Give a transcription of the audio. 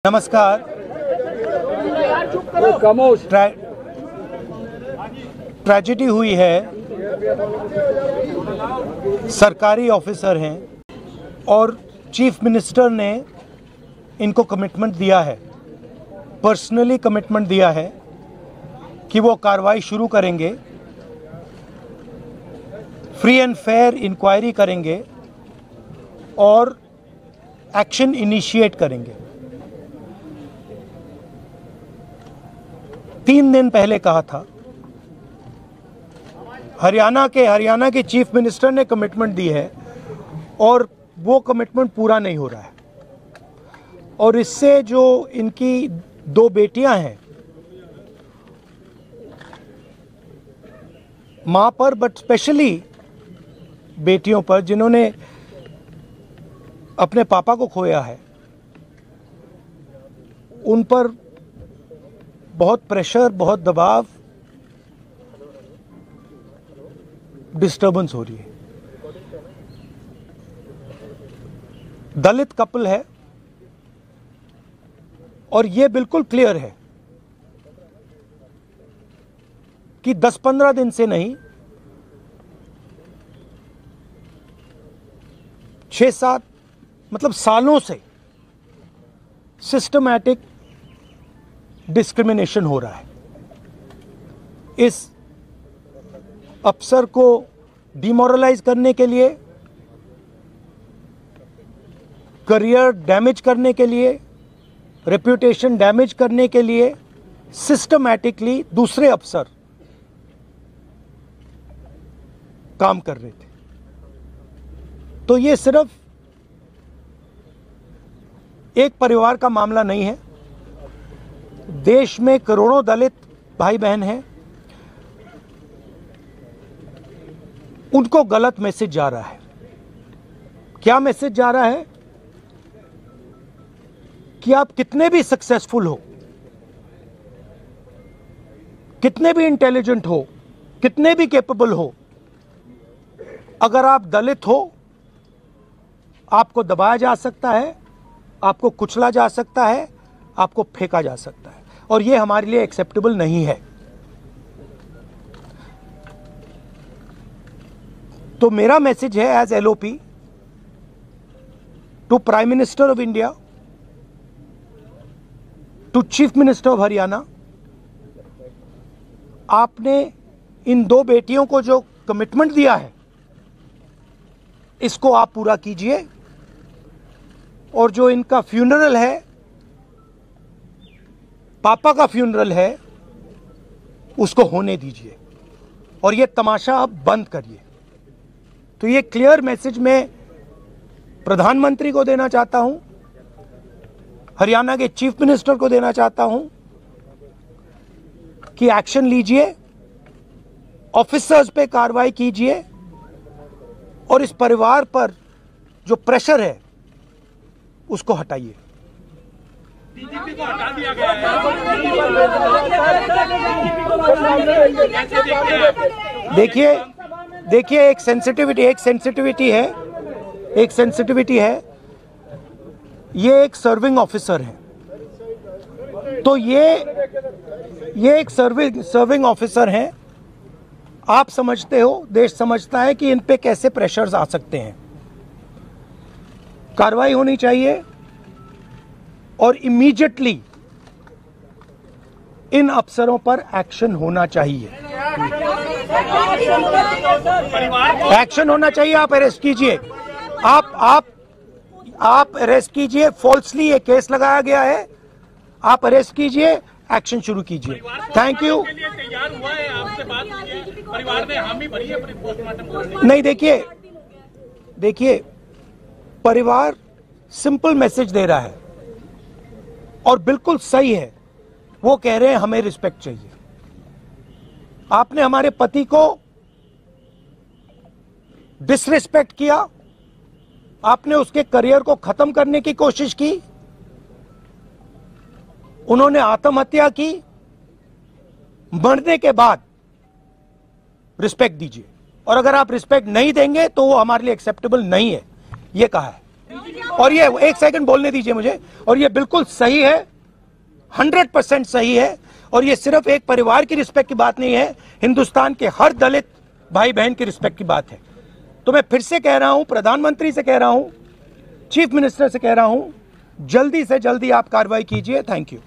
नमस्कार। ट्रेजेडी हुई है, सरकारी ऑफिसर हैं और चीफ मिनिस्टर ने इनको कमिटमेंट दिया है, पर्सनली कमिटमेंट दिया है कि वो कार्रवाई शुरू करेंगे, फ्री एंड फेयर इंक्वायरी करेंगे और एक्शन इनिशिएट करेंगे। 3 दिन पहले कहा था, हरियाणा के चीफ मिनिस्टर ने कमिटमेंट दी है और वो कमिटमेंट पूरा नहीं हो रहा है। और इससे जो इनकी 2 बेटियां हैं, मां पर बट स्पेशली बेटियों पर जिन्होंने अपने पापा को खोया है, उन पर बहुत प्रेशर, बहुत दबाव, डिस्टर्बेंस हो रही है। दलित कपल है और ये बिल्कुल क्लियर है कि 10-15 दिन से नहीं, 6-7 मतलब सालों से सिस्टमैटिक डिस्क्रिमिनेशन हो रहा है। इस अफसर को डिमोरलाइज करने के लिए, करियर डैमेज करने के लिए, रेप्यूटेशन डैमेज करने के लिए सिस्टमैटिकली दूसरे अफसर काम कर रहे थे। तो ये सिर्फ एक परिवार का मामला नहीं है, देश में करोड़ों दलित भाई बहन हैं, उनको गलत मैसेज जा रहा है। क्या मैसेज जा रहा है? कि आप कितने भी सक्सेसफुल हो, कितने भी इंटेलिजेंट हो, कितने भी कैपेबल हो, अगर आप दलित हो, आपको दबाया जा सकता है, आपको कुचला जा सकता है, आपको फेंका जा सकता है, और ये हमारे लिए एक्सेप्टेबल नहीं है। तो मेरा मैसेज है as LOP to prime minister of India, to chief minister of Haryana, आपने इन 2 बेटियों को जो कमिटमेंट दिया है, इसको आप पूरा कीजिए, और जो इनका फ्यूनरल है, पापा का फ्यूनरल है, उसको होने दीजिए और ये तमाशा अब बंद करिए। तो ये क्लियर मैसेज मैं प्रधानमंत्री को देना चाहता हूं, हरियाणा के चीफ मिनिस्टर को देना चाहता हूं कि एक्शन लीजिए, ऑफिसर्स पे कार्रवाई कीजिए और इस परिवार पर जो प्रेशर है उसको हटाइए। डीजीपी को हटा दिया गया है। देखिए एक सेंसिटिविटी है, ये एक सर्विंग ऑफिसर है, तो ये एक सर्विंग ऑफिसर हैं। आप समझते हो, देश समझता है कि इन पे कैसे प्रेशर्स आ सकते हैं। कार्रवाई होनी चाहिए और इमीडिएटली इन अफसरों पर एक्शन होना चाहिए। एक्शन होना चाहिए। आप अरेस्ट कीजिए, आप अरेस्ट कीजिए। फॉल्सली ये केस लगाया गया है, आप अरेस्ट कीजिए, एक्शन शुरू कीजिए। Thank you. नहीं, देखिए परिवार सिंपल मैसेज दे रहा है और बिल्कुल सही है। वो कह रहे हैं हमें रिस्पेक्ट चाहिए। आपने हमारे पति को डिसरिस्पेक्ट किया, आपने उसके करियर को खत्म करने की कोशिश की, उन्होंने आत्महत्या की, मरने के बाद रिस्पेक्ट दीजिए। और अगर आप रिस्पेक्ट नहीं देंगे तो वो हमारे लिए एक्सेप्टेबल नहीं है, ये कहा है। और ये 1 सेकंड बोलने दीजिए मुझे, और ये बिल्कुल सही है, 100% सही है, और ये सिर्फ एक परिवार की रिस्पेक्ट की बात नहीं है, हिंदुस्तान के हर दलित भाई बहन की रिस्पेक्ट की बात है। तो मैं फिर से कह रहा हूं, प्रधानमंत्री से कह रहा हूं, चीफ मिनिस्टर से कह रहा हूं, जल्दी से जल्दी आप कार्रवाई कीजिए। Thank you.